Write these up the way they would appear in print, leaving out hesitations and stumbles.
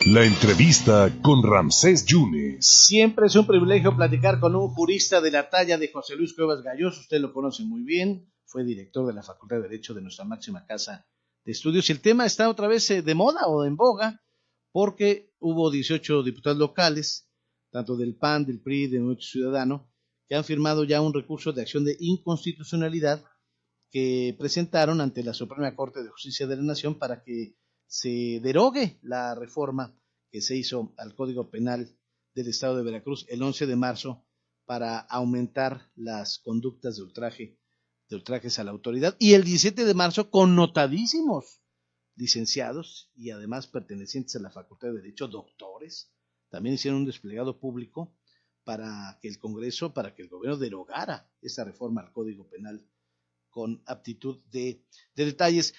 La entrevista con Ramsés Yunes. Siempre es un privilegio platicar con un jurista de la talla de José Luis Cuevas Galloso. Usted lo conoce muy bien, fue director de la Facultad de Derecho de nuestra máxima casa de estudios. Y el tema está otra vez de moda o en boga, porque hubo 18 diputados locales, tanto del PAN, del PRI, de Movimiento Ciudadano, que han firmado ya un recurso de acción de inconstitucionalidad que presentaron ante la Suprema Corte de Justicia de la Nación para que se derogue la reforma que se hizo al Código Penal del Estado de Veracruz el 11 de marzo para aumentar las conductas de ultrajes a la autoridad. Y el 17 de marzo, connotadísimos licenciados y además pertenecientes a la Facultad de Derecho, doctores, también hicieron un desplegado público para que el Congreso, para que el gobierno derogara esa reforma al Código Penal con aptitud de detalles.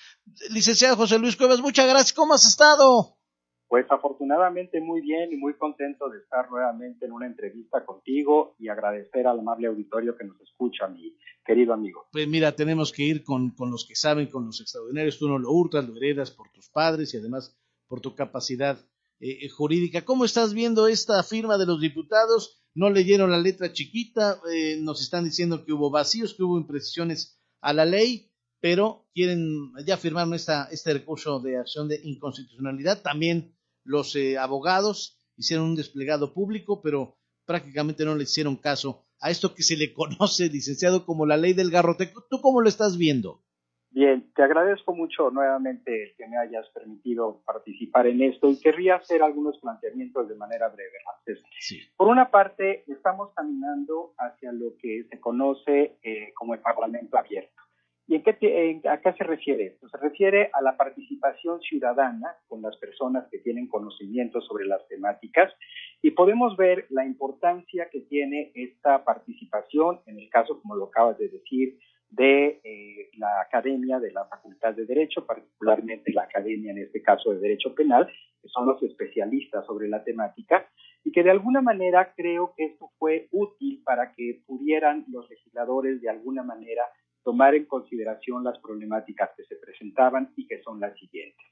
Licenciado José Luis Cuevas, muchas gracias. ¿Cómo has estado? Pues afortunadamente muy bien y muy contento de estar nuevamente en una entrevista contigo y agradecer al amable auditorio que nos escucha, mi querido amigo. Pues mira, tenemos que ir con los que saben, con los extraordinarios. Tú no lo hurtas, lo heredas por tus padres y además por tu capacidad jurídica. ¿Cómo estás viendo esta firma de los diputados? No leyeron la letra chiquita, nos están diciendo que hubo vacíos, que hubo imprecisiones a la ley, pero quieren ya firmar este recurso de acción de inconstitucionalidad. También los abogados hicieron un desplegado público, pero prácticamente no le hicieron caso a esto que se le conoce, licenciado, como la ley del garrote. ¿Tú cómo lo estás viendo? Bien, te agradezco mucho nuevamente que me hayas permitido participar en esto y querría hacer algunos planteamientos de manera breve. Sí. Por una parte, estamos caminando hacia lo que se conoce como el Parlamento abierto. ¿Y a qué se refiere esto? Se refiere a la participación ciudadana con las personas que tienen conocimiento sobre las temáticas y podemos ver la importancia que tiene esta participación, en el caso, como lo acabas de decir, de la Academia de la Facultad de Derecho, particularmente la Academia, en este caso, de Derecho Penal, que son los especialistas sobre la temática, y que de alguna manera creo que esto fue útil para que pudieran los legisladores de alguna manera tomar en consideración las problemáticas que se presentaban y que son las siguientes.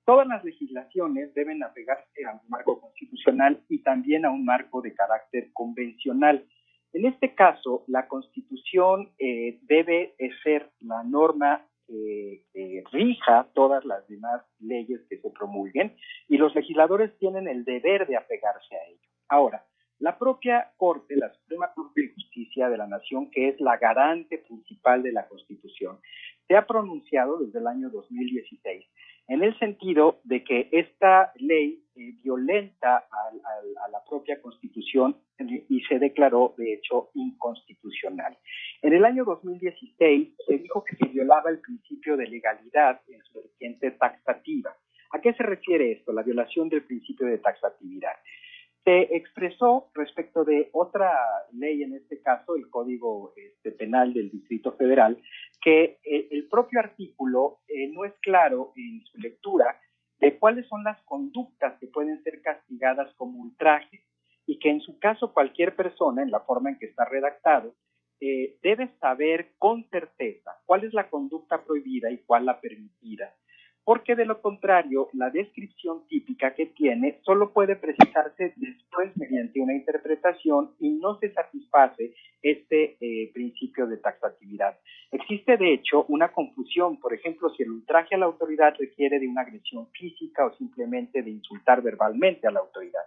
Todas las legislaciones deben apegarse a un marco constitucional y también a un marco de carácter convencional. En este caso, la Constitución debe ser la norma que rija todas las demás leyes que se promulguen y los legisladores tienen el deber de apegarse a ello. Ahora, la propia Corte, la Suprema Corte de Justicia de la Nación, que es la garante principal de la Constitución, se ha pronunciado desde el año 2016 en el sentido de que esta ley violenta a la propia Constitución y se declaró, de hecho, inconstitucional. En el año 2016 se dijo que se violaba el principio de legalidad en su vertiente taxativa. ¿A qué se refiere esto? La violación del principio de taxatividad. Se expresó respecto de otra ley, en este caso el Código Penal del Distrito Federal, que el propio artículo no es claro en su lectura de cuáles son las conductas que pueden ser castigadas como ultraje y que en su caso cualquier persona, en la forma en que está redactado, debe saber con certeza cuál es la conducta prohibida y cuál la permitida. Porque de lo contrario, la descripción típica que tiene solo puede precisarse después mediante una interpretación y no se satisface este principio de taxatividad. Existe, de hecho, una confusión, por ejemplo, si el ultraje a la autoridad requiere de una agresión física o simplemente de insultar verbalmente a la autoridad.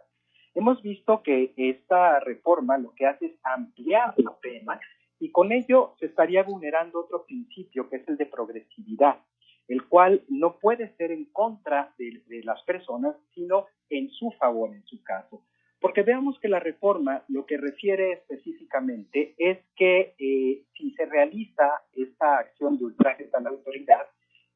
Hemos visto que esta reforma lo que hace es ampliar la pena y con ello se estaría vulnerando otro principio que es el de progresividad, el cual no puede ser en contra de las personas, sino en su favor, en su caso. Porque veamos que la reforma lo que refiere específicamente es que si se realiza esta acción de ultraje a la autoridad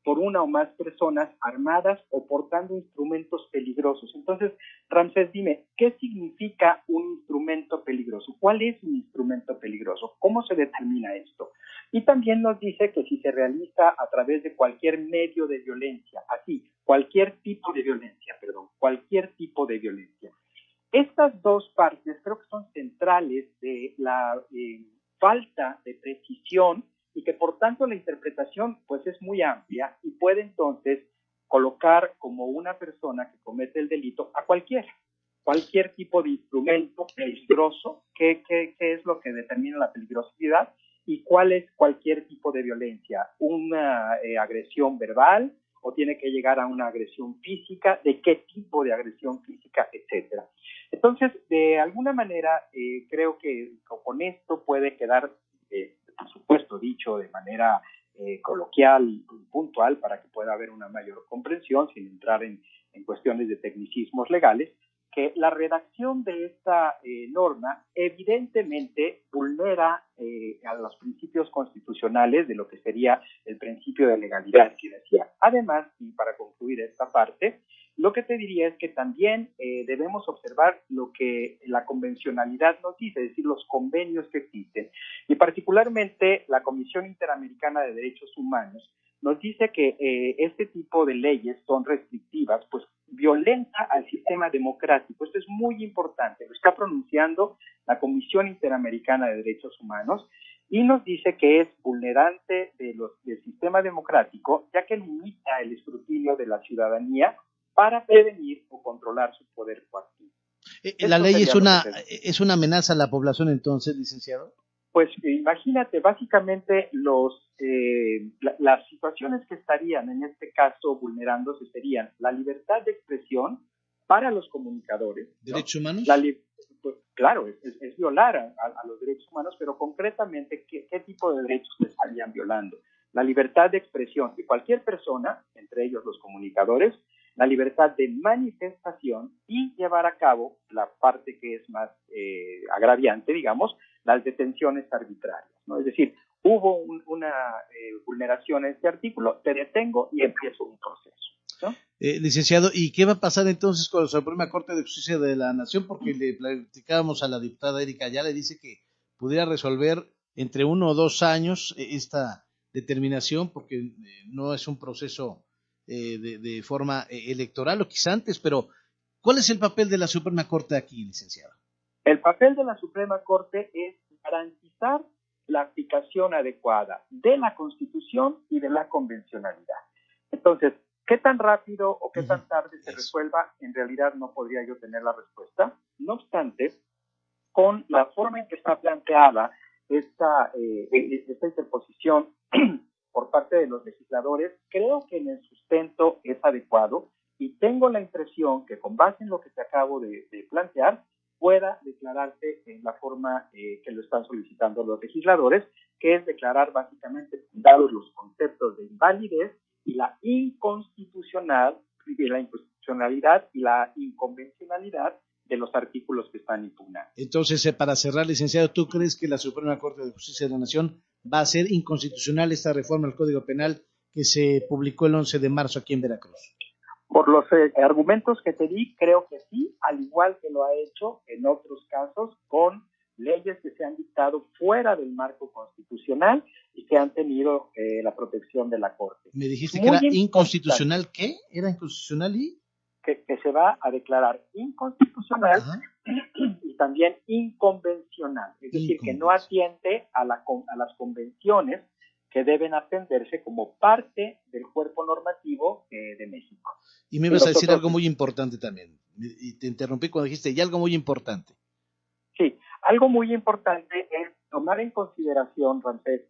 por una o más personas armadas o portando instrumentos peligrosos. Entonces, Ramsés, dime, ¿qué significa un instrumento peligroso? ¿Cuál es un instrumento peligroso? ¿Cómo se determina esto? Y también nos dice que si se realiza a través de cualquier medio de violencia, cualquier tipo de violencia. Estas dos partes creo que son centrales de la falta de precisión y que por tanto la interpretación pues es muy amplia y puede entonces colocar como una persona que comete el delito a cualquier tipo de instrumento peligroso, qué es lo que determina la peligrosidad y cuál es cualquier tipo de violencia, una agresión verbal o tiene que llegar a una agresión física, de qué tipo de agresión física, etcétera. Entonces, de alguna manera, creo que con esto puede quedar, por supuesto, dicho de manera coloquial y puntual para que pueda haber una mayor comprensión sin entrar en cuestiones de tecnicismos legales, que la redacción de esta norma evidentemente vulnera a los principios constitucionales de lo que sería el principio de legalidad que decía. Además, y para concluir esta parte, lo que te diría es que también debemos observar lo que la convencionalidad nos dice, es decir, los convenios que existen. Y particularmente la Comisión Interamericana de Derechos Humanos nos dice que este tipo de leyes son restrictivas, pues violenta al sistema democrático. Esto es muy importante, lo está pronunciando la Comisión Interamericana de Derechos Humanos y nos dice que es vulnerante del sistema democrático, ya que limita el escrutinio de la ciudadanía para prevenir o controlar su poder coactivo. La ley es una amenaza a la población entonces, licenciado. Pues imagínate, básicamente las situaciones que estarían en este caso vulnerándose serían la libertad de expresión para los comunicadores. ¿Derechos humanos? Pues, claro, es violar a los derechos humanos, pero concretamente, ¿qué tipo de derechos se estarían violando? La libertad de expresión de cualquier persona, entre ellos los comunicadores, la libertad de manifestación y llevar a cabo la parte que es más agraviante, digamos, las detenciones arbitrarias, ¿no? Es decir, hubo una vulneración en este artículo, te detengo y empiezo un proceso, ¿no? Licenciado, ¿y qué va a pasar entonces con la Suprema Corte de Justicia de la Nación? Porque le platicábamos a la diputada Erika Ayala, le dice que pudiera resolver entre 1 o 2 años esta determinación, porque no es un proceso de forma electoral, o quizá antes, pero ¿cuál es el papel de la Suprema Corte aquí, licenciado? El papel de la Suprema Corte es garantizar la aplicación adecuada de la Constitución y de la convencionalidad. Entonces, ¿qué tan rápido o qué tan tarde se resuelva? En realidad no podría yo tener la respuesta. No obstante, con la forma en que está planteada esta interposición por parte de los legisladores, creo que en el sustento es adecuado y tengo la impresión que con base en lo que te acabo de plantear, pueda declararse en la forma que lo están solicitando los legisladores, que es declarar básicamente dados los conceptos de invalidez y la inconstitucionalidad y la inconvencionalidad de los artículos que están impugnados. Entonces, para cerrar, licenciado, ¿tú crees que la Suprema Corte de Justicia de la Nación va a ser inconstitucional esta reforma al Código Penal que se publicó el 11 de marzo aquí en Veracruz? Por los argumentos que te di, creo que sí, al igual que lo ha hecho en otros casos con leyes que se han dictado fuera del marco constitucional y que han tenido la protección de la Corte. Me dijiste que era inconstitucional, ¿qué? ¿Era inconstitucional y? Que se va a declarar inconstitucional. Ajá. Y también inconvencional, es decir, que no atiende a las convenciones que deben atenderse como parte del cuerpo normativo de México. Y me ibas a decir algo muy importante también, y te interrumpí cuando dijiste, y algo muy importante. Sí, algo muy importante es tomar en consideración, Ramsés,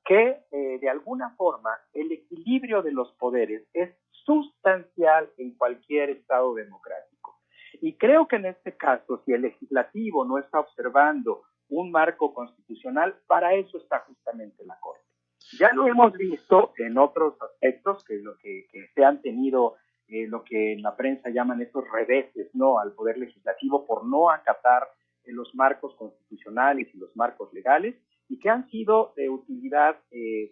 que de alguna forma el equilibrio de los poderes es sustancial en cualquier Estado democrático. Y creo que en este caso, si el legislativo no está observando un marco constitucional, para eso está justamente la Corte. Ya lo hemos visto en otros aspectos que se han tenido lo que en la prensa llaman estos reveses, ¿no?, al poder legislativo por no acatar los marcos constitucionales y los marcos legales, y que han sido de utilidad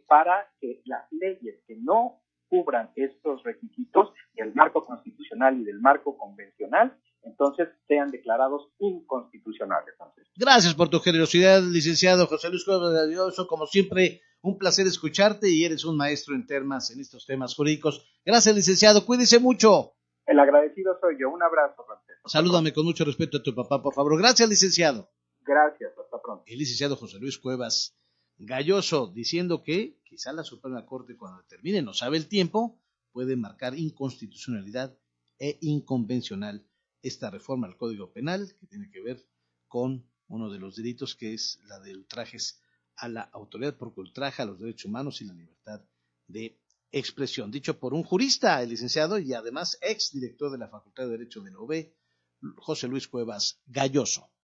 para que las leyes que no cubran estos requisitos del marco constitucional y del marco convencional, entonces sean declarados inconstitucionales. Entonces, gracias por tu generosidad, licenciado José Luis Cuevas Galloso. Como siempre, un placer escucharte y eres un maestro en estos temas jurídicos. Gracias, licenciado. Cuídese mucho. El agradecido soy yo. Un abrazo, Francesco. Salúdame con mucho respeto a tu papá, por favor. Gracias, licenciado. Gracias. Hasta pronto. El licenciado José Luis Cuevas Galloso diciendo que quizá la Suprema Corte, cuando termine, no sabe el tiempo, puede marcar inconstitucionalidad e inconvencional esta reforma al Código Penal, que tiene que ver con uno de los delitos, que es la de ultrajes a la autoridad, porque ultraja a los derechos humanos y la libertad de expresión. Dicho por un jurista, el licenciado y además ex director de la Facultad de Derecho de la UB, José Luis Cuevas Gayoso.